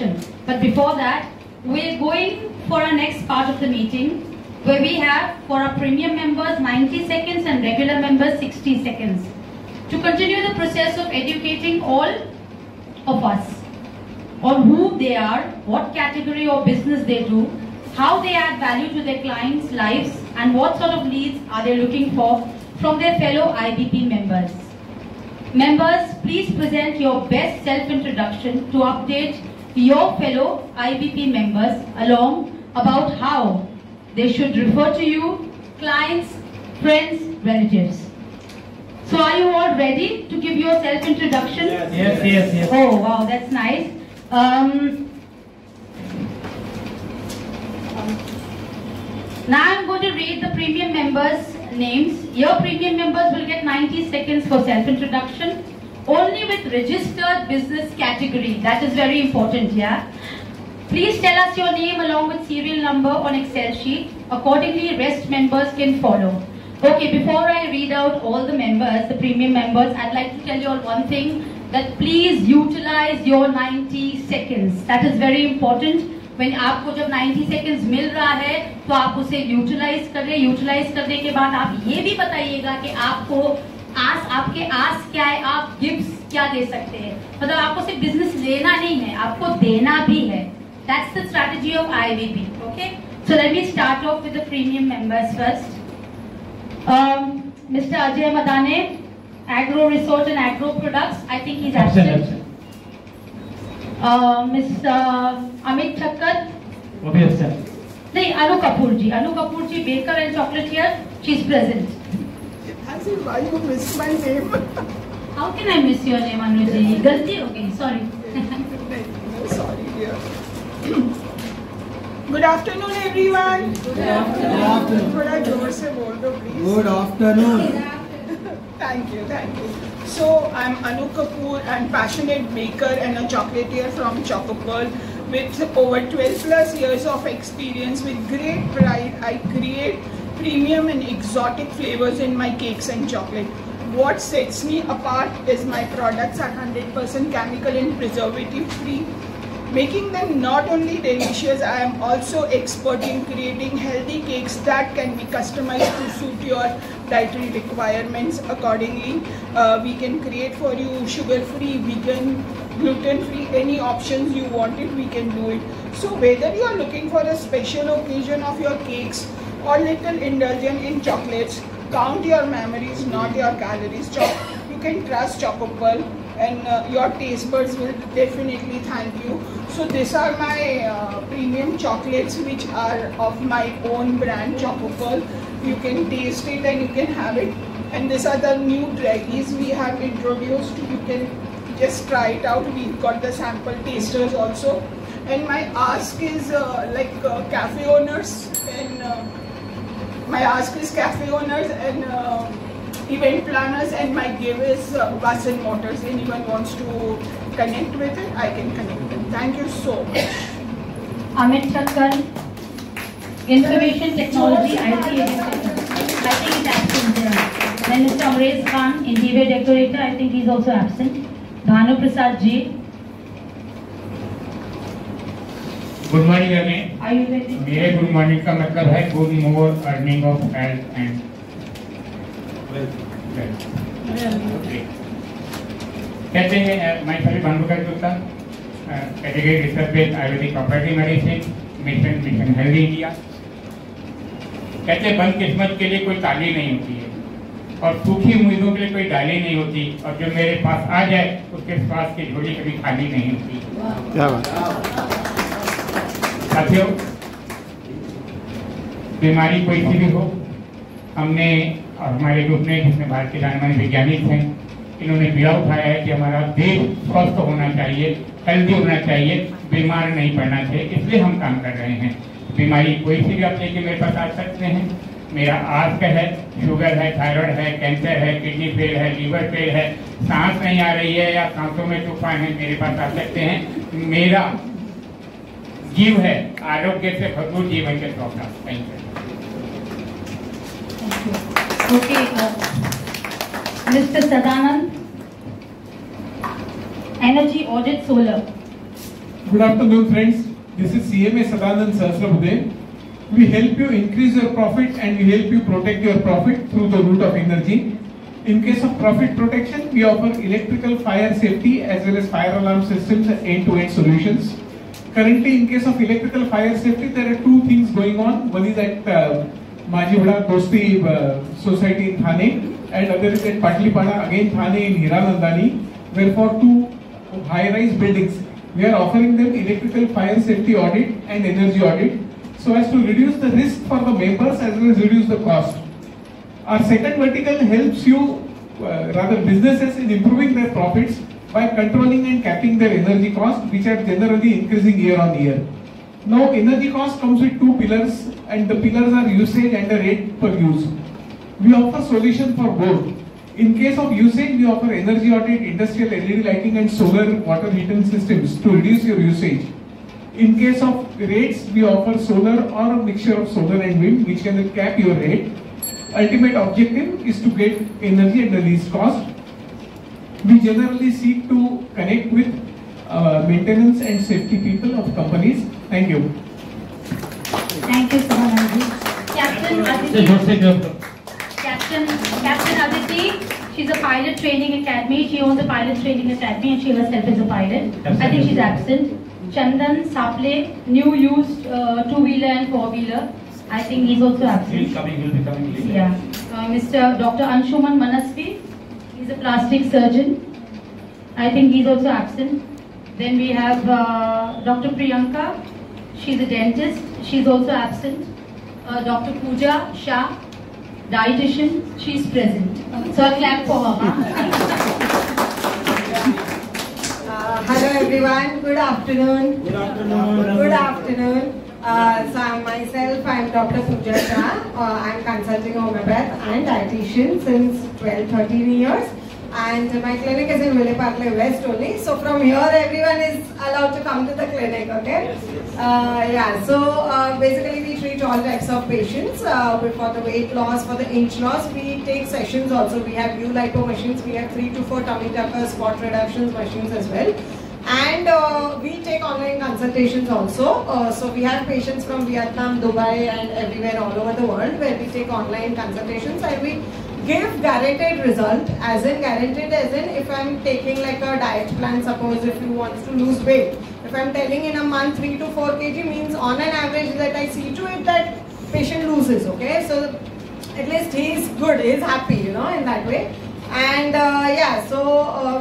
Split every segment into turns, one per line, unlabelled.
introduction. But before that, we're going for our next part of the meeting, where we have for our premium members 90 seconds and regular members 60 seconds. To continue the process of educating all of us on who they are, what category or business they do, how they add value to their clients' lives, and what sort of leads are they looking for from their fellow IBP members. Members, please present your best self-introduction to update your fellow IBP members along about how they should refer to you, clients, friends, relatives. So are you all ready to give your self-introduction?
Yes.
Oh, wow, that's nice. Now I'm going to read the premium members' names. Your premium members will get 90 seconds for self-introduction, only with registered business category. That is very important, yeah? Please tell us your name along with serial number on Excel sheet. Accordingly, rest members can follow. Okay, before I read out all the members, the premium members, I'd like to tell you all one thing, that please utilize your 90 seconds. That is very important. When आपको जब 90 seconds मिल रहा है, तो आप उसे utilize करें. Utilize करने के बाद आप ये भी बताइएगा कि आपके आस क्या है, आप गिफ्ट्स क्या दे सकते हैं. मतलब आपको सिर्फ बिजनेस लेना नहीं है, आपको देना भी है. That's the strategy of IBP. Okay. So let me start off with the premium members first. Mr. Ajay Madane, Agro Resort and Agro Products. I think he's absent. Mr. Amit Thakkar.
वो भी absent.
नहीं, Anu Kapoor ji. Anu Kapoor ji, baker and chocolatier. She's present.
Why you miss my name?
How can I miss your name, Anu ji? गलती हो गई. Sorry.
No, sorry, dear. Good afternoon, everyone.
Good afternoon.
थोड़ा जोर से बोल दो, please.
Good afternoon.
Thank you. So, I'm Anu Kapoor, and passionate baker and a chocolatier from Chocopearl. With over 12 plus years of experience, with great pride, I create premium and exotic flavors in my cakes and chocolate. What sets me apart is my products are 100% chemical and preservative free. Making them not only delicious, I am also expert in creating healthy cakes that can be customized to suit your dietary requirements accordingly. We can create for you sugar-free, vegan, gluten-free, any options you want it, we can do it. So whether you are looking for a special occasion of your cakes or little indulgent in chocolates, count your memories, not your calories. You can trust Chocopearl, and your taste buds will definitely thank you. So these are my premium chocolates, which are of my own brand, Chocopearl. You can taste it and you can have it. And these are the new draggies we have introduced. You can just try it out. We've got the sample tasters also. And my ask is cafe owners, and event planners, and my give is bus and motors. Anyone wants to connect with it, I can connect them. Thank you so much.
Amit Thakkar, Information Technology, IT Education. I think he's absent there. Then Mr. Amrez Khan, Interior Decorator. I think he's also absent. Bhanu Prasad Ji.
Good morning again.
Are you ready?
मेरे good morning का मतलब है good more earning of health and wealth. Okay. कहते हैं मैं सभी Bhanukar Gupta, category research based Ayurvedic property medicine, mission healthy India. कहते हैं बदकिस्मत के लिए कोई ताली नहीं होती है और सूखी उम्मीदों के लिए कोई डाली नहीं होती, और जो मेरे पास आ जाए उसके स्वास्थ्य की झोली कभी खाली नहीं होती. क्या बात. साथियों, बीमारी कोई सी भी हो, हमने और हमारे ग्रुप ने, जिसमें भारत के जाने माने वैज्ञानिक हैं, इन्होंने बीड़ा उठाया है कि हमारा देश स्वस्थ होना चाहिए, हेल्दी होना चाहिए, बीमार नहीं पड़ना चाहिए. इसलिए हम काम कर रहे हैं. बीमारी कोई सी भी आप लेके मेरे पास आ सकते हैं. मेरा आस्क है, शुगर है, थायराइड है, कैंसर है, किडनी फेल है, लीवर फेल है, सांस नहीं आ रही है या सांसों में तूफान है, मेरे पास आ सकते हैं. मेरा जीव है आरोग्य से भरपूर जीवन के सौदा. Thank you.
Okay, Mr. Sadanand, Energy Audit Solar.
Good afternoon, friends. This is CMA Sadanand Sahasrabudhe. We help you increase your profit and we help you protect your profit through the route of energy. In case of profit protection, we offer electrical fire safety as well as fire alarm systems and end-to-end solutions. Currently, in case of electrical fire safety, there are two things going on. One is at Majivada Dosti Society in Thane, and other is at Patlipada, again Thane in Hiranandani, where for two high-rise buildings, we are offering them electrical fire safety audit and energy audit so as to reduce the risk for the members as well as reduce the cost. Our second vertical helps you, rather businesses, in improving their profits by controlling and capping their energy costs, which are generally increasing year on year. Now, energy cost comes with two pillars, and the pillars are usage and the rate per use. We offer solution for both. In case of usage, we offer energy audit, industrial LED lighting and solar water heating systems to reduce your usage. In case of rates, we offer solar or a mixture of solar and wind, which can cap your rate. Ultimate objective is to get energy at the least cost. We generally seek to connect with maintenance and safety people of companies. Thank you.
Thank you, Sadanand. Captain Aditi. Captain Aditi, she's a pilot training academy. She owns a pilot training academy and she herself is a pilot. I think she's absent. Chandan Saple, new used two-wheeler and four-wheeler. I think he's also absent.
He'll be coming later.
Yeah. Mr. Dr. Anshuman Manasvi, he's a plastic surgeon. I think he's also absent. Then we have Dr. Priyanka, she's a dentist. She's also absent. Dr. Pooja Shah, dietitian, she's present. So a clap for her.
Hello everyone, good afternoon.
Good afternoon.
Good afternoon. So I'm Dr. Pooja Shah. I'm consulting homeopath and dietitian since 12-13 years. And my clinic is in Vileparle West only. So from here everyone is allowed to come to the clinic, okay?
Yes.
Basically we treat all types of patients. For the weight loss, for the inch loss, we take sessions also. We have lipo machines, we have 3 to 4 tummy tucker spot reductions machines as well. And we take online consultations also. So we have patients from Vietnam, Dubai and everywhere all over the world where we take online consultations and we give guaranteed result, as in if I'm taking like a diet plan, suppose if you want to lose weight, if I'm telling in a month 3 to 4 kg means on an average that I see to it that patient loses, okay? So at least he's good, he's happy, you know, in that way. And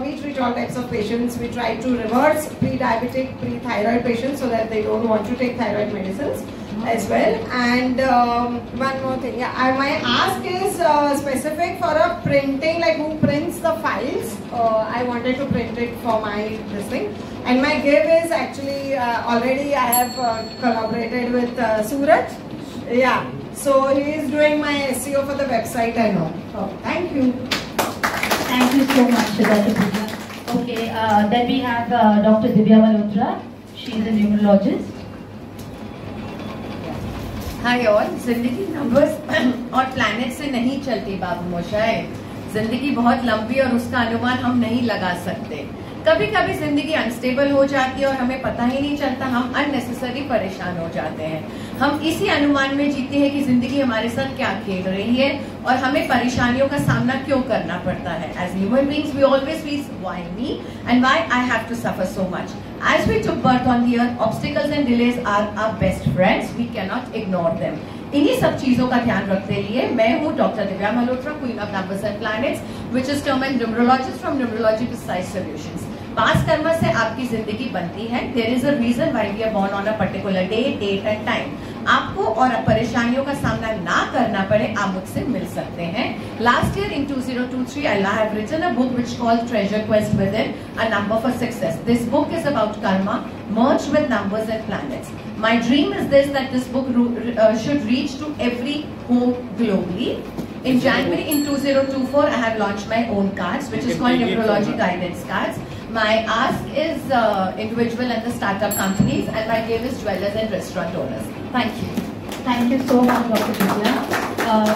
we treat all types of patients. We try to reverse pre-diabetic, pre-thyroid patients so that they don't want to take thyroid medicines as well. And one more thing, my ask is specific for a printing, like who prints the files. I wanted to print it for my this thing. And my give is actually already I have collaborated with Suraj. Yeah, so he is doing my SEO for the website and all. Oh, thank you.
Thank you so much, Dr. Pooja. Okay, then we have Dr. Divya Malhotra. She is a numerologist.
Hi all, जिंदगी numbers और planet से नहीं चलती बाबू मोशाए। जिंदगी बहुत लंबी और उसका अनुमान हम नहीं लगा सकते। कभी कभी जिंदगी अनस्टेबल हो जाती है और हमें पता ही नहीं चलता, हम अननेसेसरी परेशान हो जाते हैं। हम इसी अनुमान में जीते हैं कि जिंदगी हमारे साथ क्या खेल रही है और हमें परेशानियों का सामना क्यों करना पड़ता है। As human beings we always feel why me and why I have to suffer so much. As we took birth on the earth, obstacles and delays are our best friends. We cannot ignore them. इन्हीं सब चीजों का ध्यान रखते लिए मैं हूँ doctor Divya Malhotra, queen of numbers and planets, which is termed as numerologist from Numerology Precise Solutions. पास कर्म से आपकी जिंदगी बनती है। There is a reason why we are born on a particular day, date and time. आपको और परेशानियों का सामना ना करना पड़े, आप मुझसे मिल सकते हैं। Last year in 2023, I have written a book which called Treasure Quest Within, a number for success. This book is about karma merged with numbers and planets. My dream is this, that this book should reach to every home globally. In January in 2024, I have launched my own cards, which is called Numerology Guidance Cards. My ask is individual and the startup companies, and my give is dwellers and restaurant owners. Thank you.
Thank you so much, Dr. Divya.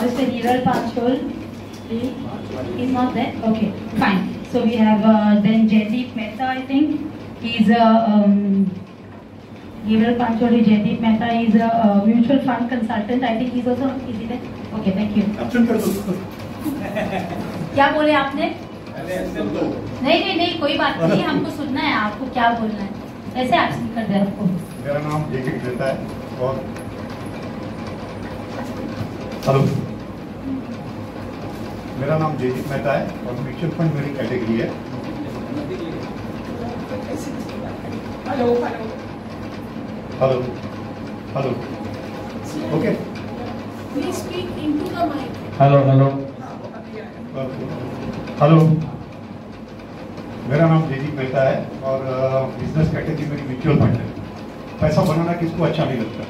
Mr. Hiral Panchol, he's not there? Okay, fine. So we have then Jaideep Mehta, I think. He's a Gabriel Pancholi, Jaideep Mehta is a mutual fund consultant. I think he's also is there? Okay, thank you.
Absent कर दो.
क्या बोले आपने? नहीं कोई बात नहीं, हमको सुनना है आपको क्या बोलना है. ऐसे एब्सेंट कर दे आपको.
मेरा नाम जयदीप मेहता है और हेलो, मेरा नाम जयदीप मेहता है और म्यूचुअल फंड मेरी कैटेगरी है.
Hello
hello hello okay.
Please speak into the mic.
Hello hello hello, मेरा नाम जयदीप मेहता है और बिजनेस कैटेगरी मेरी म्यूचुअल फंड है. पैसा बनाना किसको अच्छा नहीं लगता,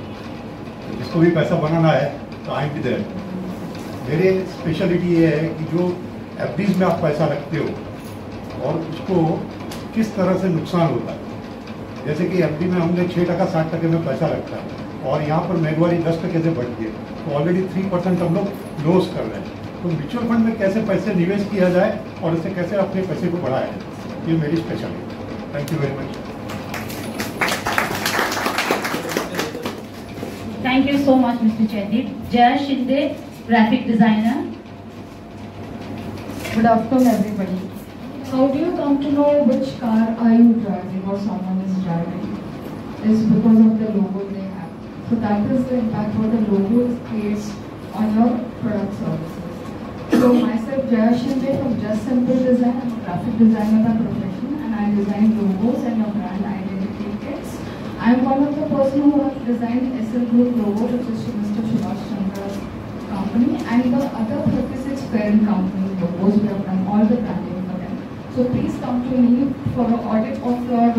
जिसको भी पैसा बनाना है तो आई एम देयर. मेरे स्पेशलिटी ये है कि जो एफडीज में आप पैसा रखते हो और उसको किस तरह से नुकसान होता है. जैसे कि एफडी में हमने 6% 60% में पैसा रखा है और यहाँ पर महंगाई 10% से बढ़ गई, तो ऑलरेडी 3% हम लोग लॉस कर रहे हैं. तो म्यूचुअल फंड में कैसे पैसे निवेश किया जाए और इससे कैसे अपने पैसे को बढ़ाया जाए, ये मेरी speciality. Thank you very much.
Thank you so much, Mr. Jaideep. Jaya Shinde, graphic designer.
Good afternoon, everybody. How do you come to know which car are you driving or someone is driving? It's because of the logo they have. So that is the impact what the logo creates on your product services. So myself, Jaya Shinde from Just Simple Design. I'm a graphic designer by profession and I design logos and your brand identity kits. I'm one of the person who have designed SL Group logo, which is Mr. Subhash Chandra's company, and the other 36 parent company logos. We have done all the branding for them. So please come to me for an audit of your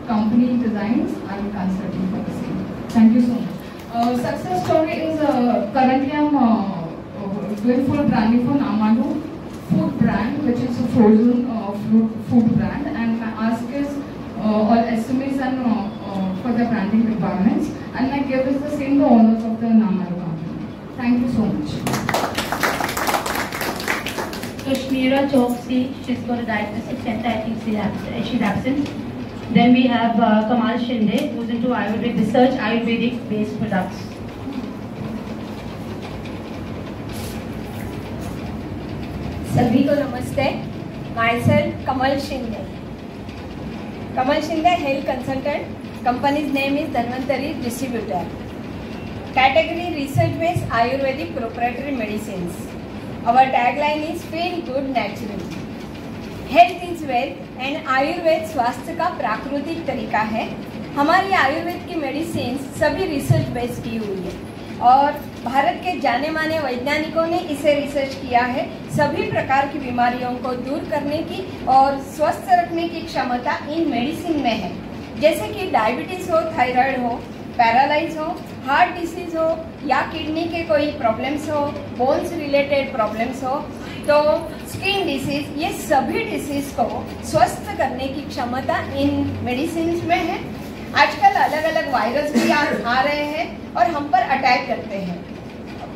company designs. I will consult you for the same. Thank you so much. Success story is currently I'm doing full branding for Namadu food brand, which is a frozen food brand, and my ask is all SMEs and for the branding requirements, and my gift is the same the owners of the Namadu company. Thank you so much.
Kashmira Choksi, she's got a diagnostic center, I think she's absent. Then we have Kamal Shinde, who's into Ayurvedic research, Ayurvedic based products.
सभी को नमस्ते. Myself Kamal Shinde. Kamal Shinde, health consultant. Company's name is Dhanvantari Distributor. Category research-based Ayurvedic proprietary medicines. Our tagline is Feel Good Naturally. Health is wealth and Ayurveda स्वास्थ्य का प्राकृतिक तरीका है. हमारी आयुर्वेद की मेडिसिन सभी रिसर्च बेस्ड की हुई है और भारत के जाने माने वैज्ञानिकों ने इसे रिसर्च किया है. सभी प्रकार की बीमारियों को दूर करने की और स्वस्थ रखने की क्षमता इन मेडिसिन में है. जैसे कि डायबिटीज हो, थायराइड हो, पैरालाइज हो, हार्ट डिसीज हो या किडनी के कोई प्रॉब्लम्स हो, बोन्स रिलेटेड प्रॉब्लम्स हो, तो स्किन डिसीज, ये सभी डिसीज को स्वस्थ करने की क्षमता इन मेडिसिन में है. आजकल अलग अलग वायरस भी आ रहे हैं और हम पर अटैक करते हैं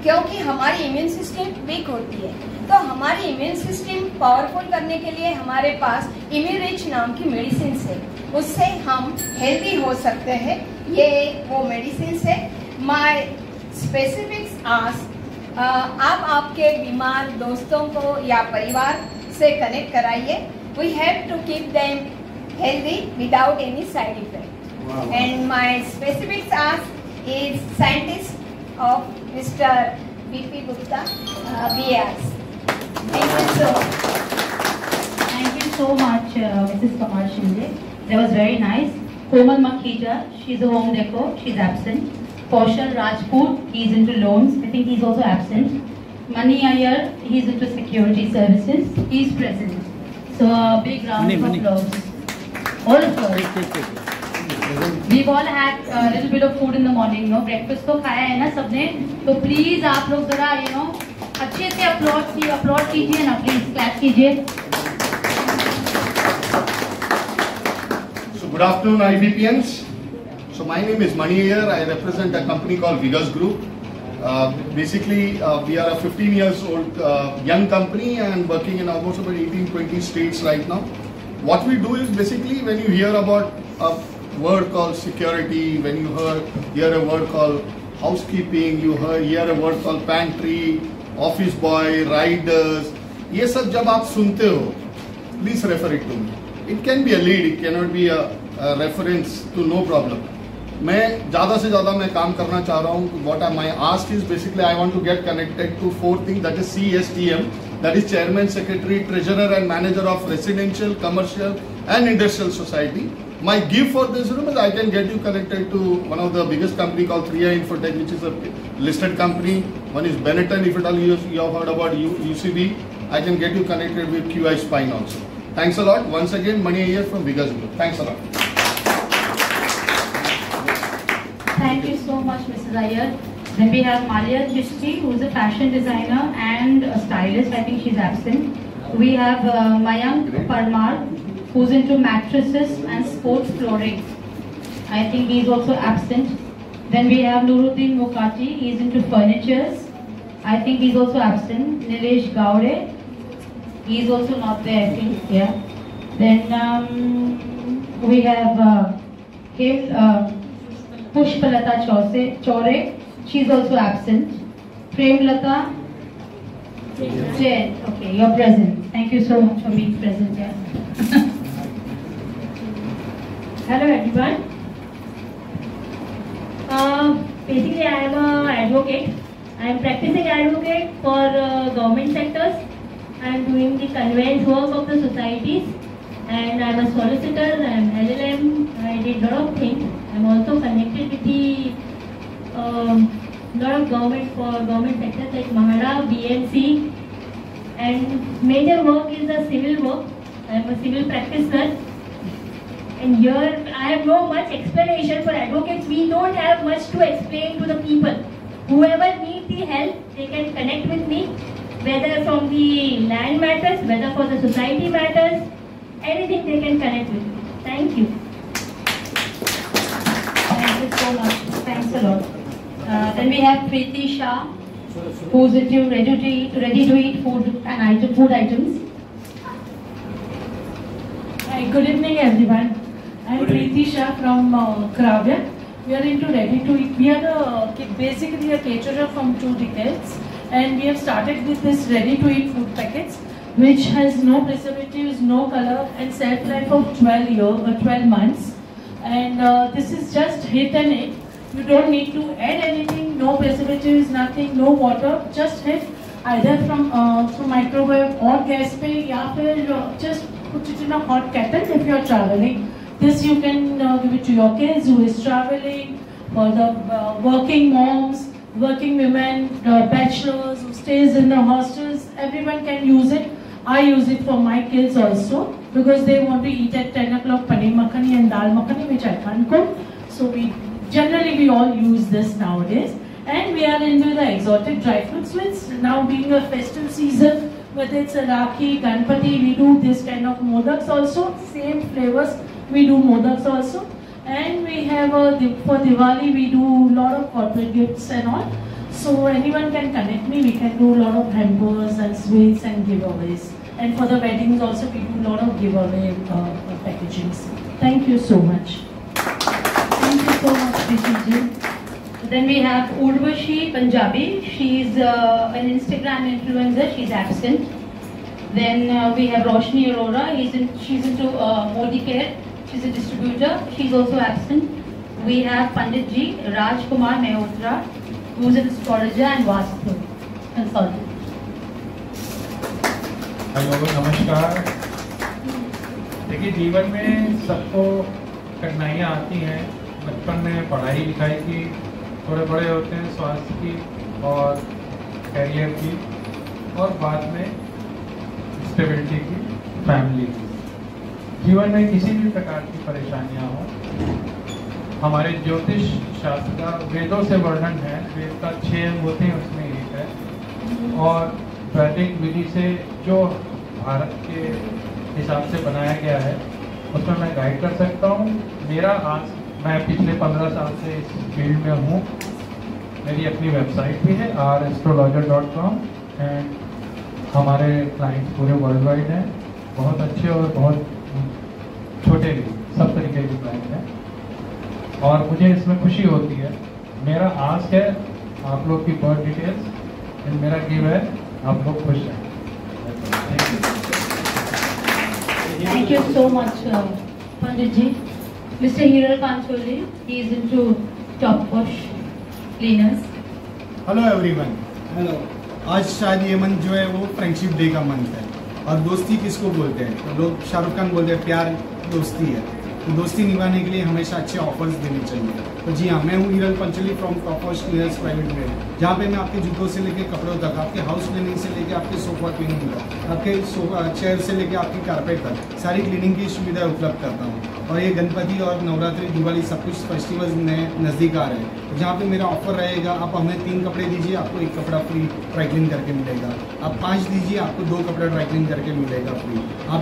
क्योंकि हमारी इम्यून सिस्टम वीक होती है. तो हमारी इम्यून सिस्टम पावरफुल करने के लिए हमारे पास इम्यूरिच नाम की मेडिसिन है, उससे हम हेल्दी हो सकते हैं. ये वो मेडिसिन है. माय स्पेसिफिक्स आप आपके बीमार दोस्तों को या परिवार से कनेक्ट कराइए. We have to keep them healthy without any side effect. And my specifics is scientist of Mr. B.P. Gupta, BARs.
Thank you so much, Mrs. Kamal Shinde. That was very nice. Komal Makhija, she's a home decor, she's absent. Kaushal Rajput, he's into loans, I think he's also absent. Mani Iyer, he's into security services, he's present. So a big round of applause. All of us. We've all had a little bit of food in the morning, no? Breakfast तो खाया है ना सबने, तो please आप लोग जरा अच्छे से अपलोड कीजिए ना, प्लीज क्लैप कीजिए.
So good afternoon IVPNs. So my name is Mani Iyer. I represent a company called Vigas Group. Basically we are a 15 years old young company and working in almost about 18-20 states right now. What we do is basically when you hear about word called security, when you hear a word called housekeeping, you hear a word called pantry, office boy, riders, ये सब जब आप सुनते हो, please refer it to me. It can be a lead, it cannot be a reference to no problem. मैं ज़्यादा से ज़्यादा मैं काम करना चाह रहा हूँ. What my ask is basically I want to get connected to 4 things, that is CSTM, that is Chairman, Secretary, Treasurer and Manager of Residential, Commercial and Industrial Society. My gift for this room is I can get you connected to one of the biggest company called 3i Infotech, which is a listed company. One is Benetton, if at all you have heard about UCB. I can get you connected with QI Spine also. Thanks a lot. Once again, Mani here from Vigas Group. Thanks a lot.
Thank you so much, Mrs. Iyer. Then we have Malia Chishti, who is a fashion designer and a stylist. I think she's absent. We have Mayank Parmar, who's into mattresses and sports flooring. I think he's also absent. Then we have Nuruddin Mukati, he's into furnitures. I think he's also absent. Nilesh Gowde, he's also not there, I think. Yeah. Then we have Pushpalata Chore, she's also absent. Premlata Jain, okay, you're present. Thank you so much for being present here.
Hello everyone. Basically I am an advocate. I am practicing advocate for government sectors. I am doing the conveyance work of the societies, and I am a solicitor, I am LLM, I did a lot of things. I am also connected with the lot of government sectors like Mahara, BMC, and major work is the civil work. I am a civil practitioner. And here I have no much explanation for advocates. We don't have much to explain to the people. Whoever needs the help, they can connect with me, whether from the land matters, whether for the society matters, anything they can connect with me. Thank you.
Thank you so much. Thanks a lot. Then we have Preeti Shah, who's into ready-to-eat food and food items.
Hi, good evening everyone. I am Preeti Shah from Kravya. We are into ready-to-eat. We are basically a caterer from 2 decades, and we have started with this ready-to-eat food packets, which has no preservatives, no color, and shelf life of 12 months. And this is just hit and eat. You don't need to add anything, no preservatives, nothing, no water. Just hit either from through microwave or gas pe, ya just put it in a hot kettle if you are traveling. This you can give it to your kids who is traveling, for the working moms, working women, bachelors who stays in the hostels. Everyone can use it. I use it for my kids also because they want to eat at 10 o'clock paneer makhani and dal makhani, which I can't cook. So we all use this nowadays. And we are into the exotic dry fruit sweets. Now being a festive season, whether it's a Rakhi, Ganpati, we do this kind of modaks also, same flavors. We do modaks also, and we have for Diwali we do a lot of corporate gifts and all. So anyone can connect me. We can do a lot of hampers and sweets and giveaways. And for the weddings also we do a lot of giveaway packagings. Thank you so much.
Thank you so much, Priti. Then we have Urvashi Punjabi. She's an Instagram influencer. She's absent. Then we have Roshni Arora. She's into Modi Care. She's a distributor. She's also absent. We have Pandit Ji, Raj Kumar Mehrotra, who's an astrologer and Vastu consultant.
Hello नमस्कार. देखिए जीवन में सबको कठिनाइयाँ आती हैं. बचपन में पढ़ाई लिखाई की, थोड़े बड़े होते हैं स्वास्थ्य की और करियर की, और बाद में स्टेबिलिटी की, फैमिली की. जीवन में किसी भी प्रकार की परेशानियां हो, हमारे ज्योतिष शास्त्र का वेदों से वर्णन है. वेद का 6 अंग होते हैं, उसमें एक है. और वैदिक विधि से जो भारत के हिसाब से बनाया गया है उसमें मैं गाइड कर सकता हूँ. मैं पिछले 15 साल से इस फील्ड में हूँ. मेरी अपनी वेबसाइट भी है rastrologer.com, एंड हमारे क्लाइंट्स पूरे वर्ल्ड वाइड हैं. बहुत अच्छे और बहुत छोटे भी, सब तरीके के क्लाइंट हैं. और मुझे इसमें खुशी होती है। मेरा आस्क है आप लोग की बर्थ डिटेल्स एंड मेरा गिव है आप लोग खुश हैं।
Thank you so much, Pandit ji. Mr. Hiral Pancholi, he is into top wash cleaners.
Hello everyone. Hello. आज शायद ये मंथ जो है वो फ्रेंडशिप डे का मंथ है और दोस्ती किसको बोलते हैं? तो लोग शाहरुख खान बोलते हैं प्यार दोस्ती है। तो दोस्ती निभाने के लिए हमेशा अच्छे ऑफर्स देने चाहिए। तो जी हाँ, मैं हूँ Hiral Pancholi from top wash cleaners private limited, जहाँ पे मैं आपके जूतों से लेके कपड़ों तक, आपके हाउस क्लीनिंग से लेके आपके सोफा क्लीनिंग तक, आपके चेयर से लेके आपकी कारपेट तक सारी क्लीनिंग की सुविधा उपलब्ध करता हूँ। और ये गणपति और नवरात्रि, दिवाली सब कुछ फेस्टिवल्स नज़दीक आ रहे हैं। तो जहाँ पे मेरा ऑफर रहेगा, आप हमें 3 कपड़े दीजिए, आपको 1 कपड़ा फ्री ड्राई क्लीन करके मिलेगा। आप 5 दीजिए, आपको 2 कपड़ा ड्राई क्लीन करके मिलेगा फ्री। आप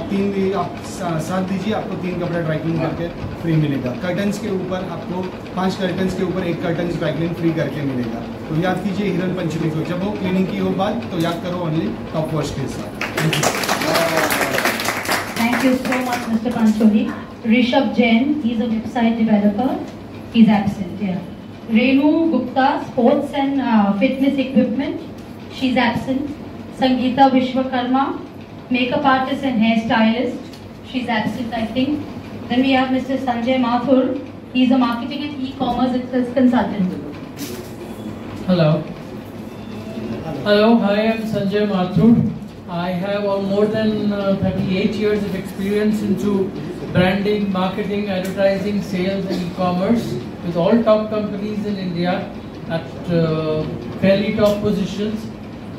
7 दीजिए, आपको 3 कपड़ा ड्राई क्लीन करके फ्री मिलेगा। कर्टन्स के ऊपर आपको 5 कर्टन्स के ऊपर 1 कर्टन ड्राई क्लीन फ्री करके मिलेगा। तो याद कीजिए हिरल पंचोली को, जब वो क्लीनिंग की हो बात तो याद करो ओनली टॉप वॉश के साथ।
Thank you so much, Mr. Pancholi. Rishabh Jain, he is a website developer. He is absent. Yeah. Renu Gupta, sports and fitness equipment. She is absent. Sangeeta Vishwakarma, makeup artist and hairstylist. She is absent, I think. Then we have Mr. Sanjay Mathur. He is a marketing and e-commerce consultant.
Hello. Hello, I am Sanjay Mathur. I have more than 38 years of experience into branding, marketing, advertising, sales and e-commerce with all top companies in India at fairly top positions.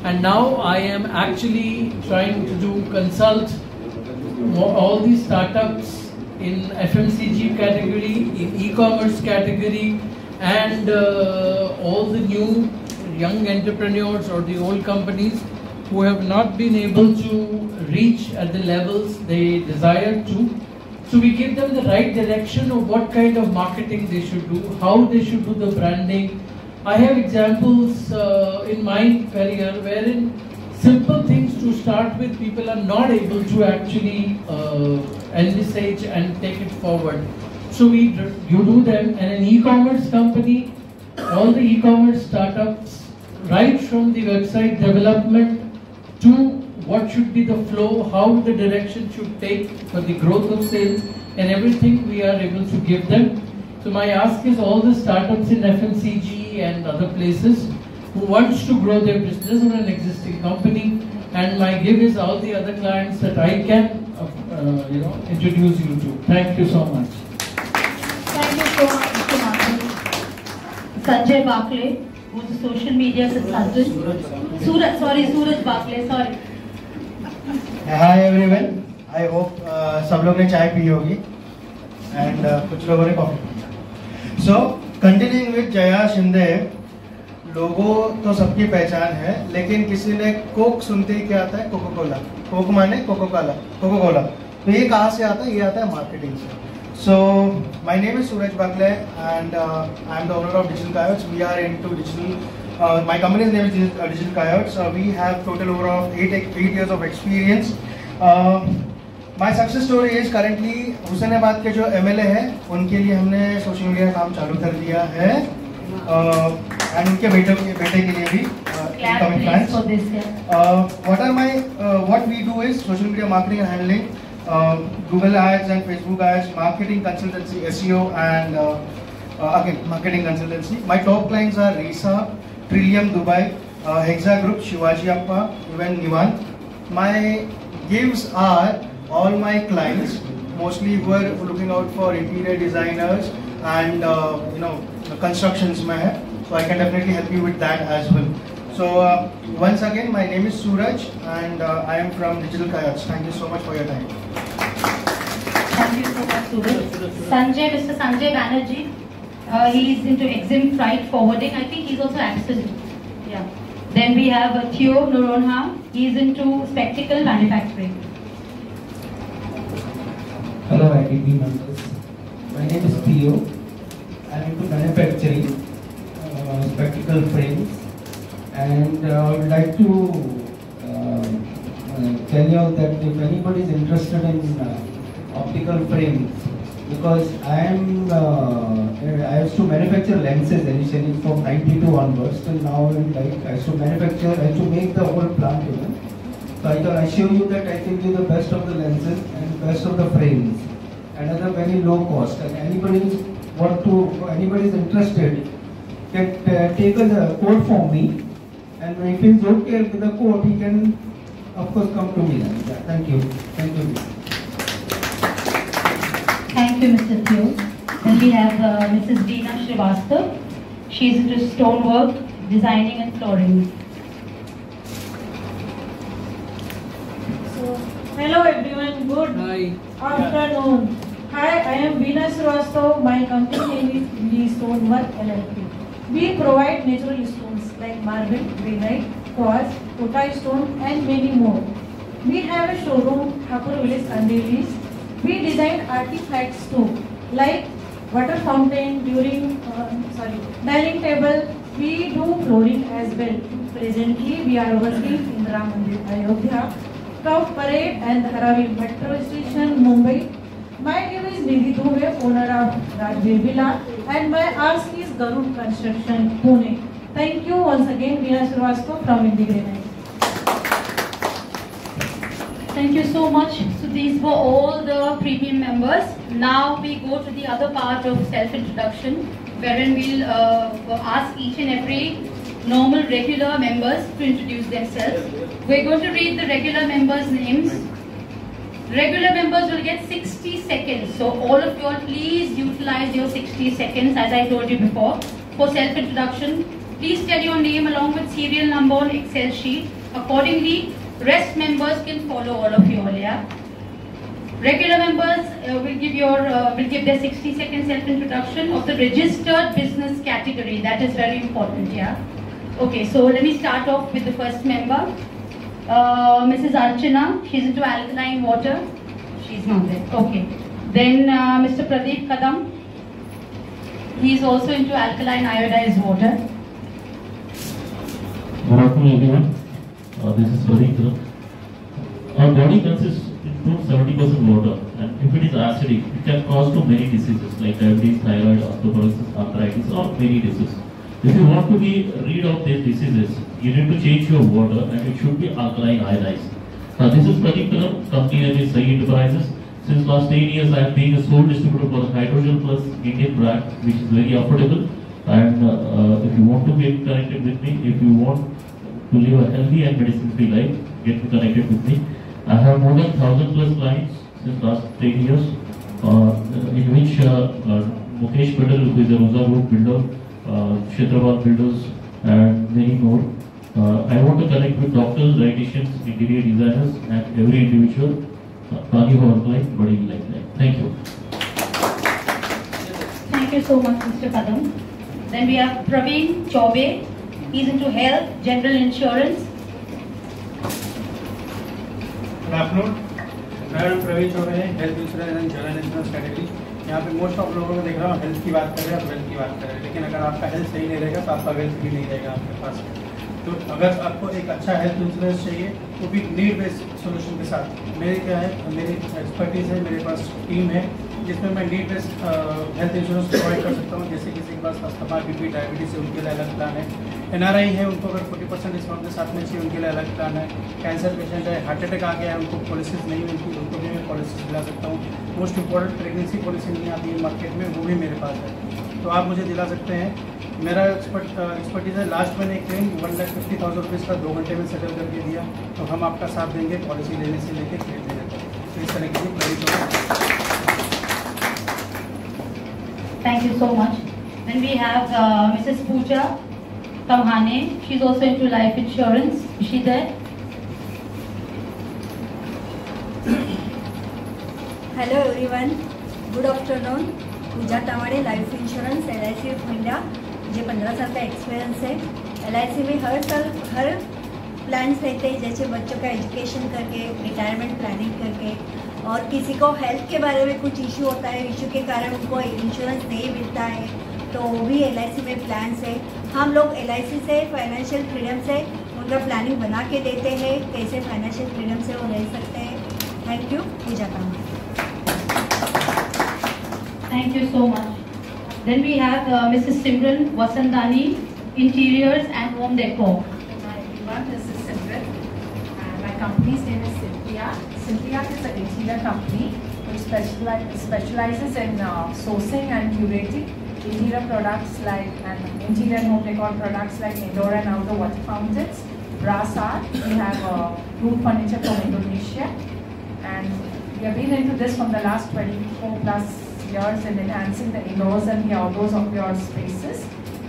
And now I am actually trying to consult all these startups in FMCG category, in e-commerce category, and all the new young entrepreneurs or the old companies who have not been able to reach at the levels they desire to. So we give them the right direction of what kind of marketing they should do, how they should do the branding. I have examples in my career wherein simple things to start with people are not able to actually envisage and take it forward. So you do them, and an e-commerce company, all the e-commerce startups, right from the website development to what should be the flow, how the direction should take for the growth of sales and everything we are able to give them. So my ask is all the startups in FMCG and other places who wants to grow their business on an existing company, and my give is all the other clients that I can introduce you to. Thank you so much.
Thank you so much, Mr. Mathur. Sanjay Bakle, who is a social media consultant. Suraj Bakle, sorry.
Hi everyone. I hope सब लोग ने चाय P होगी and कुछ लोगों ने coffee पी। So continuing with Jaya Shinde, logo तो सबकी पहचान है, लेकिन किसी ने कोक सुनते ही क्या आता है? Coca Cola. कोक माने कोको कोला। तो ये कहाँ से आता है? ये आता है मार्केटिंग से। So my name is Suraj Bakle and I am the owner of Digital Coyotes. We are into digital. My company's name is Digital Coyotes. We have total over of 8 years of experience. My success story is currently Hussainabad के जो MLA हैं, उनके लिए हमने social media काम चालू कर दिया है and उनके बेटे के लिए भी incoming plans. What we do is social media marketing and handling, Google ads and Facebook ads, marketing consultancy, SEO and again marketing consultancy. My top clients are Risa, Trillium Dubai, Hexa Group, Shivaji Appa, even Nivan. My gives are all my clients, mostly who are looking out for interior designers and constructions mein hai. So I can definitely help you with that as well. So once again, my name is Suraj and I am from Digital Coyotes. Thank you so much for your time.
Thank you so much, Suraj. Mr. Sanjay Banerjee, he is into Exim Freight Forwarding. I think he's also absent. Yeah. Then we have Theo Noronha. He is into spectacle manufacturing.
Hello IDP members. My name is Theo. I am into manufacturing spectacle frames, and I would like to tell you that if anybody is interested in optical frames, because I used to manufacture lenses initially from 92 onwards till now. Like I used to manufacture, I used to make the whole plant, you know. So I can assure you that I can give the best of the lenses and best of the frames, and at a very low cost. And anybody is interested can take a quote from me, and if he's okay with the quote, he can of course come to me. Yeah, thank you. Thank you.
Thank you, Mr. Theo. Then we have Mrs. Veena Srivastav. She is into stonework, designing and flooring.
So, hello everyone, good afternoon. Hi, I am Veena Srivastav. My company name is Lee Stonework LLP. We provide natural stones like marble, granite, quartz, potash stone and many more. We have a showroom, Thakur Village, Andheri. We design artifacts too, like water fountain, dining table. We do flooring as well. Presently, we are working in Ram Mandir, Ayodhya, Kauf Parade and Dharavi Metro Station, Mumbai. My name is Nidhi Dubey, owner of Rajveer Villa, and my ask is Garud Construction, Pune. Thank you once again, Veena Srivastav from IndiGranite.
Thank you so much. So these were all the premium members. Now we go to the other part of self-introduction, wherein we'll ask each and every normal regular members to introduce themselves. We're going to read the regular members' names. Regular members will get 60 seconds. So all of you all please utilize your 60 seconds as I told you before for self-introduction. Please tell your name along with serial number on Excel sheet. Accordingly, rest members can follow all of you all, yeah? Regular members will give their 60 second self-introduction of the registered business category. That is very important, yeah? Okay, so let me start off with the first member. Mrs. Archana, she's into alkaline water. She's not there. Okay. Then Mr. Pradeep Kadam. He's also into alkaline iodized water.
Good afternoon, everyone. This is Pradeep Kadam. Our body consists into 70% water, and if it is acidic, it can cause to many diseases like diabetes, thyroid, osteoporosis, arthritis, or many diseases. If you want to be rid of these diseases, you need to change your water, and it should be alkaline iodized. This is Pradeep Kadam, company name is Sai Enterprises. Since last 10 years, I am being a sole distributor for the Hydrogen Plus Indian brand, which is very affordable. And if you want to get connected with me, if you want to live a healthy and medicine-free life, get connected with me. I have more than 1,000 plus clients since last 10 years, in which Mukesh Pedal, who is a Rosa Group builder, Kshetrapal Builders, and many more. I want to connect with doctors, dietitians, interior designers, and every individual. Thank you for applying, but you like that. Thank you.
Thank you so much, Mr. Kadam. Then we have Praveen Chaube. He's into health, general insurance.
Good afternoon. मैं प्रवीण चौबे हैं, health insurance and general insurance category. यहाँ पे most of लोगों को देख रहा हूँ health की बात कर रहे हैं, वेल्थ की बात कर रहे हैं, लेकिन अगर आपका हेल्थ सही नहीं रहेगा तो आपका वेल्थ भी नहीं रहेगा आपके पास। तो अगर आपको एक अच्छा हेल्थ इंश्योरेंस चाहिए तो भी नीड बेस्ड सोल्यूशन के साथ मेरे क्या है, मेरी एक्सपर्टीज़ है, मेरे पास टीम है जिसमें मैं need based health insurance provide कर सकता हूँ। जैसे किसी के पास अस्थमा, बीपी, डायबिटीज़ है, उनके लिए अलग प्लान है। NRI है, उनको अगर 40% डिस्काउंट के साथ में चाहिए, उनके लिए अलग प्लान है। कैंसर पेशेंट है, हार्ट अटैक आ गया है, उनको पॉलिसीज नहीं मिलती, उनको भी मैं पॉलिसीज दिला सकता हूँ। मोस्ट इंपॉर्टेंट प्रेगनेंसी पॉलिसी नहीं आती है मार्केट में, वो भी मेरे पास है, तो आप मुझे दिला सकते हैं। मेरा एक्सपर्टीज़ है। लास्ट मैंने एक क्लेम 1,50,000 रुपीज़ का 2 घंटे में सेटल करके दिया, तो हम आपका साथ देंगे पॉलिसी लेने से लेके क्लेम देने तक। तो इस तरह की
Thank you so much. Then we have Mrs. Pooja Kamhane. She's also into life insurance. Is she there?
Hello everyone. Good afternoon. Pooja Tamade life insurance LIC of India, मुझे 15 साल का एक्सपीरियंस है। LIC में हर साल हर प्लान्स रहते हैं, जैसे बच्चों का एजुकेशन करके, रिटायरमेंट प्लानिंग करके, और किसी को हेल्थ के बारे में कुछ इशू होता है, इशू के कारण उनको इंश्योरेंस नहीं मिलता है, तो वो भी LIC में प्लान्स है। हम लोग LIC से फाइनेंशियल फ्रीडम से उनका प्लानिंग बना के देते हैं, कैसे फाइनेंशियल फ्रीडम से वो रह सकते हैं। Thank you. पूजा काम।
Thank you so much. Then we have Mrs. Simran Vasandani, Interiors and Home Decor.
Hi everyone, this is Simran. My company's name is Cynthia. Cynthia is an interior company which specializes in sourcing and curating interior products like interior and home decor products like indoor and outdoor water fountains, brass art. We have wood furniture from Indonesia, and we have been into this from the last 24 plus years in enhancing the indoors and the outdoors of your spaces.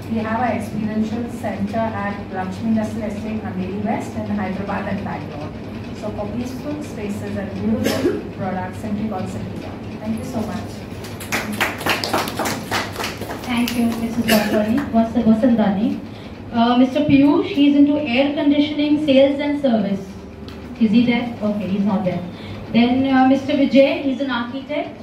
We have our experiential center at Lakshmi Industrial Estate, Andheri West, in Hyderabad and Bangalore. So for peaceful spaces and beautiful products, simply called Cynthia. Thank you so much.
Thank you, Mrs. Vasandani. Mr. Piyush, he's into air conditioning, sales and service. Is he there? Okay, he's not there. Then Mr. Vijay, he's an architect.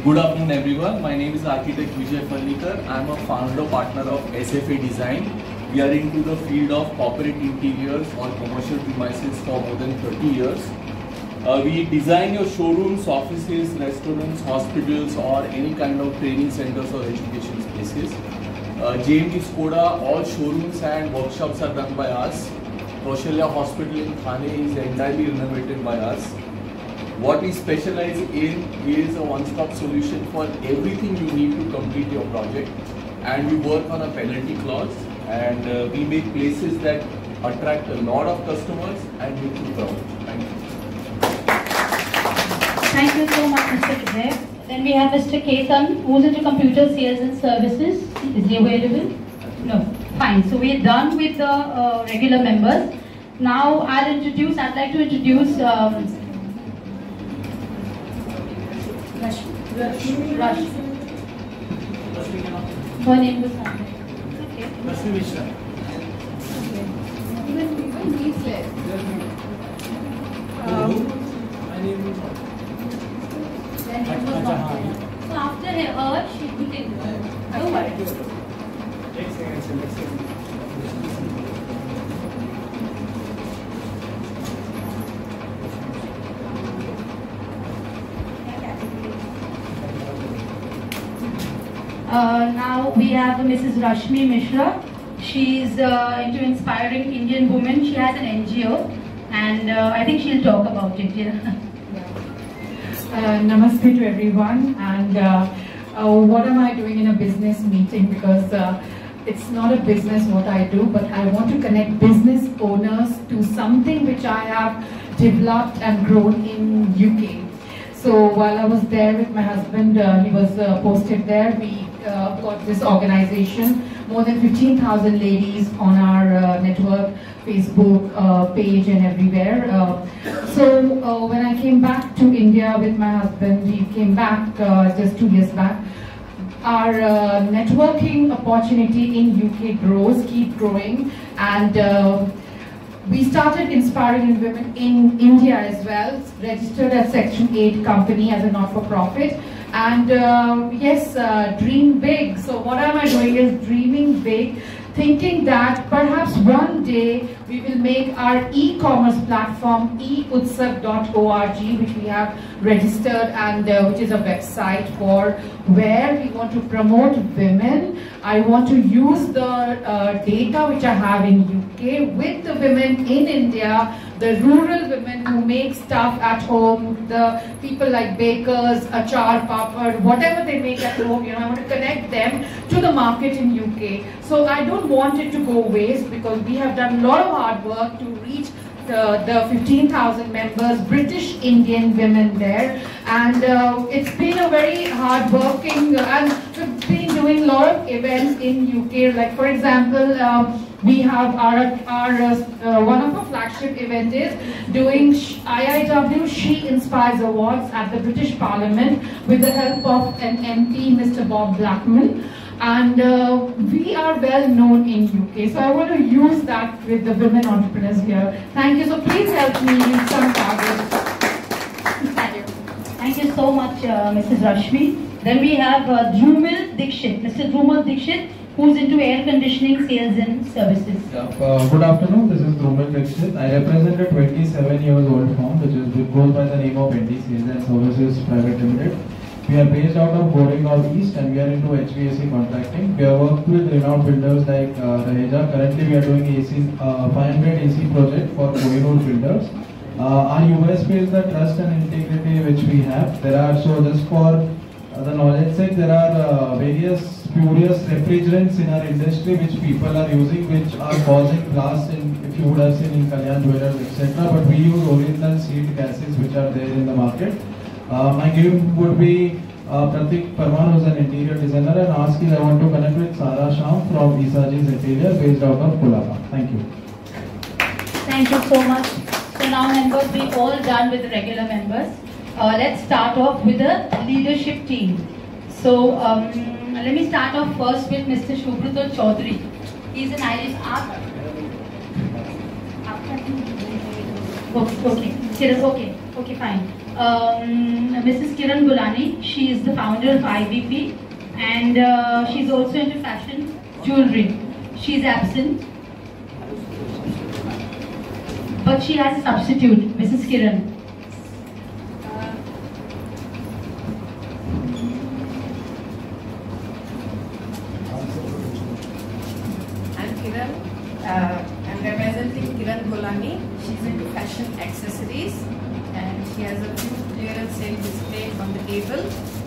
Good afternoon everyone, my name is architect Vijay Fallikar. I am a founder partner of SFA Design. We are into the field of corporate interiors on commercial premises for more than 30 years. We design your showrooms, offices, restaurants, hospitals or any kind of training centers or education spaces. JMT Skoda, all showrooms and workshops are done by us. Kaushalya Hospital in Thane is entirely renovated by us. What we specialize in is a one-stop solution for everything you need to complete your project, and we work on a penalty clause, and we make places that attract a lot of customers and make you proud. Thank you.
Thank you so much, Mr. Vijay. Then we have Mr. Ketan, who's into computer sales and services. Is he available? No. Fine. So we're done with the regular members. Now I'd like to introduce Rush. Her name was okay.
Rashmi Mishra.
Even needs less. So after her, she will take it. Don't worry. Now we have Mrs. Rashmi Mishra. She's into inspiring Indian women. She has an NGO, and I think she'll talk about it. Yeah.
Namaste to everyone, and what am I doing in a business meeting, because it's not a business what I do, but I want to connect business owners to something which I have developed and grown in UK. So while I was there with my husband, he was posted there, we got this organization, more than 15,000 ladies on our network, Facebook page and everywhere. So when I came back to India with my husband, we came back just 2 years back. Our networking opportunity in UK keep growing, and we started inspiring women in India as well, registered as Section 8 company as a not-for-profit. And yes, dream big. So what am I doing is dreaming big, thinking that perhaps one day we will make our e-commerce platform eutsav.org, which we have registered, and which is a website for where we want to promote women. I want to use the data which I have in UK with the women in India, the rural women who make stuff at home, the people like bakers, achar, papad, whatever they make at home, I want to connect them to the market in UK. So I don't want it to go waste, because we have done a lot of hard work to reach the 15,000 members, British Indian women there, and it's been a very hard working, and we've been doing a lot of events in UK, like for example, we have our one of our flagship event is doing IIW She Inspires Awards at the British Parliament with the help of an MP, Mr. Bob Blackman. And we are well known in UK. So I want to use that with the women entrepreneurs here. Thank you. So please help me with some targets.
Thank you so much, Mrs. Rashmi. Then we have Dhrumil Dikshit, Mr. Dhrumil Dikshit, who's into air conditioning sales and services.
Good afternoon, this is Dhrumal Dixit. I represent a 27 years old firm which goes by the name of ND Sales and Services Private Limited. We are based out of Goregaon East and we are into HVAC contracting. We have worked with renowned builders like Raheja. Currently we are doing 500 AC project for Kohinoor builders. Our USP is the trust and integrity which we have. Just for the knowledge sake, there are various spurious refrigerants in our industry which people are using, which are causing blast if you would have seen in Kalyan Jewellers, etc. But we use original seed gases which are there in the market. My gift would be Pratik Parman, who is an interior designer, and ask if I want to connect with Sara Sham from Isaji's Interior based out of Kolaba. Thank you.
Thank you so much. So now members, we all done with the regular members. Let's start off with the leadership team. So let me start off first with Mr. Shubhruto Chaudhary. He's an Irish artist. Okay, fine. Mrs. Kiran Gulani, she is the founder of IVP and she's also into fashion jewelry. She's absent, but she has a substitute, Mrs. Kiran.
I'm representing Kiran Golani. She's into fashion accessories and she has a few clearance sale display on the table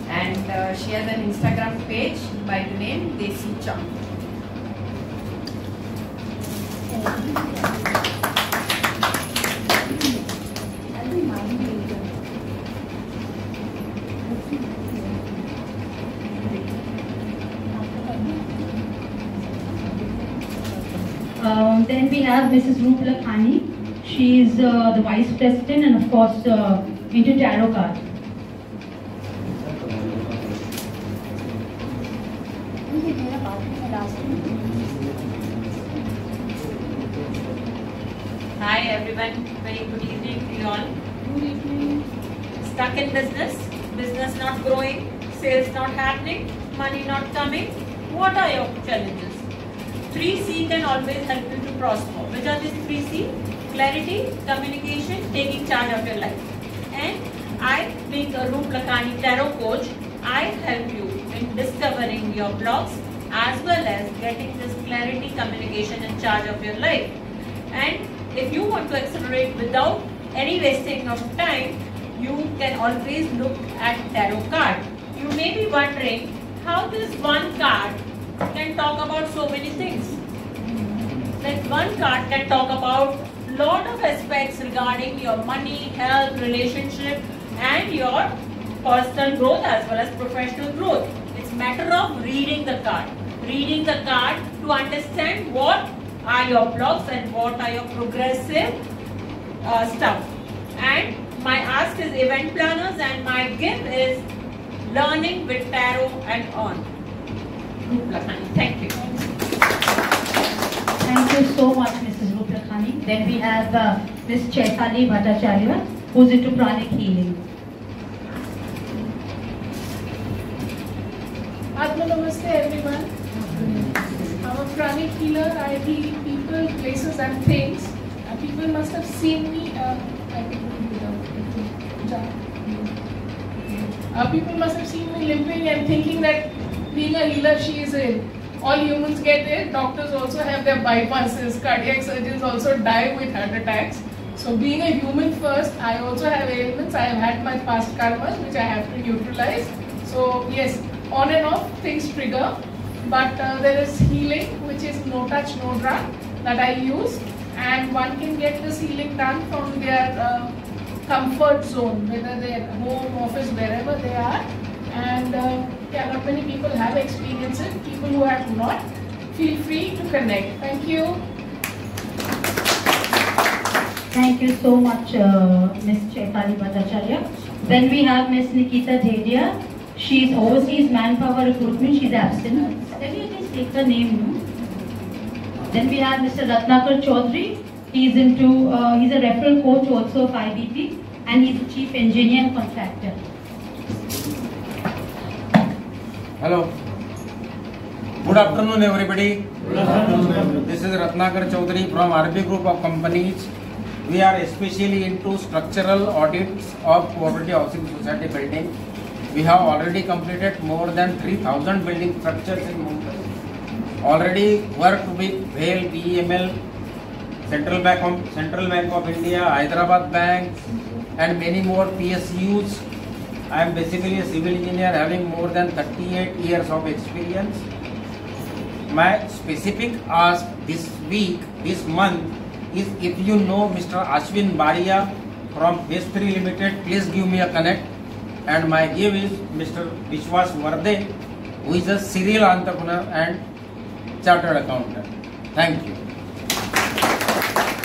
and she has an Instagram page by the name Desi Charm.
Then we have Mrs. Roop Lakhani. She is the Vice President and of course into tarot cards.
Hi everyone, very good evening to you all. Good evening. Stuck in business not growing, sales not happening, money not coming. What are your challenges? 3C can always help you to prosper. Which are these 3C? Clarity, communication, taking charge of your life. And I, being a Roop Lakhani tarot coach, I help you in discovering your blocks as well as getting this clarity, communication and charge of your life. And if you want to accelerate without any wasting of time, you can always look at tarot card. You may be wondering how this one card can talk about so many things. Like one card can talk about lot of aspects regarding your money, health, relationship and your personal growth as well as professional growth. It's a matter of reading the card. Reading the card to understand what are your blocks and what are your progressive stuff. And my ask is event planners and my gift is learning with tarot and on. Thank you.
Thank you so much, Mrs. Roop Lakhani. Then we have Ms. Chaitali Bhattacharya, who's into pranic healing.
Atma Namaste everyone. I'm a pranic healer. I heal people, places and things. People must have seen me. People must have seen me limping and thinking that being a healer, she is ill. All humans get it. Doctors also have their bypasses. Cardiac surgeons also die with heart attacks. So being a human first, I also have ailments. I have had my past karmas which I have to neutralize. So yes, on and off things trigger. But there is healing which is no touch, no drug that I use. And one can get this healing done from their comfort zone, whether they're home, office, wherever they are. And yeah, not many people have experienced it. People who have not, feel free to connect. Thank you.
Thank you so much, Ms. Chaitali Bhattacharya. Then we have Ms. Nikita Dedia. She is overseas manpower recruitment. She is absent. Can you please take the name? No? Then we have Mr. Ratnakar Chaudhary. He is into, he's a referral coach also of IBP and he's the chief engineer and contractor.
Hello.
Good afternoon, everybody. Good afternoon. This is Ratnakar Chaudhary from RB Group of Companies. We are especially into structural audits of cooperative housing society building. We have already completed more than 3,000 building structures in Mumbai. Already worked with BHEL, BEML, Central Bank of India, Hyderabad Bank, and many more PSUs. I am basically a civil engineer having more than 38 years of experience. My specific ask this week, this month, is if you know Mr. Ashwin Baria from Phase 3 Limited, please give me a connect. And my give is Mr. Vishwas Varde, who is a serial entrepreneur and chartered accountant. Thank you.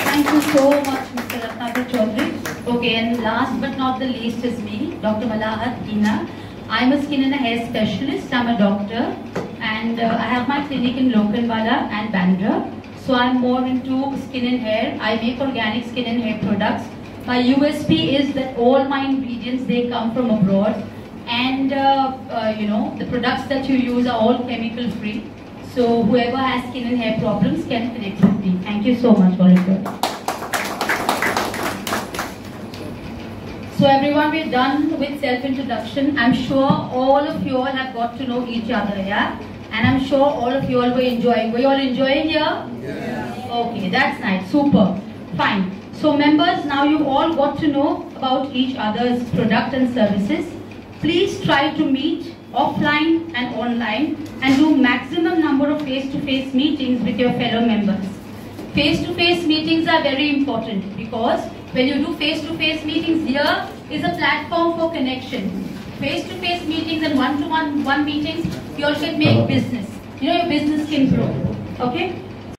Thank you so much, Mr. Ratnakar Chaudhary. Okay, and last but not the least is me, Dr. Malahat Hina. I'm a skin and hair specialist. I'm a doctor, and I have my clinic in Lokhandwala and Bandra. So I'm more into skin and hair. I make organic skin and hair products. My USP is that all my ingredients, they come from abroad, and the products that you use are all chemical free. So whoever has skin and hair problems can connect with me. Thank you so much, all of you. So everyone, we're done with self-introduction. I'm sure all of you all have got to know each other, yeah? And I'm sure all of you all were enjoying. Were you all enjoying here? Yeah. Okay, that's nice. Super. Fine. So members, now you all got to know about each other's product and services. Please try to meet offline and online and do maximum number of face-to-face meetings with your fellow members. Face-to-face meetings are very important because when you do face-to-face meetings, here is a platform for connection. Face-to-face meetings and one-to-one meetings, you all can make business. Your business can grow. Okay?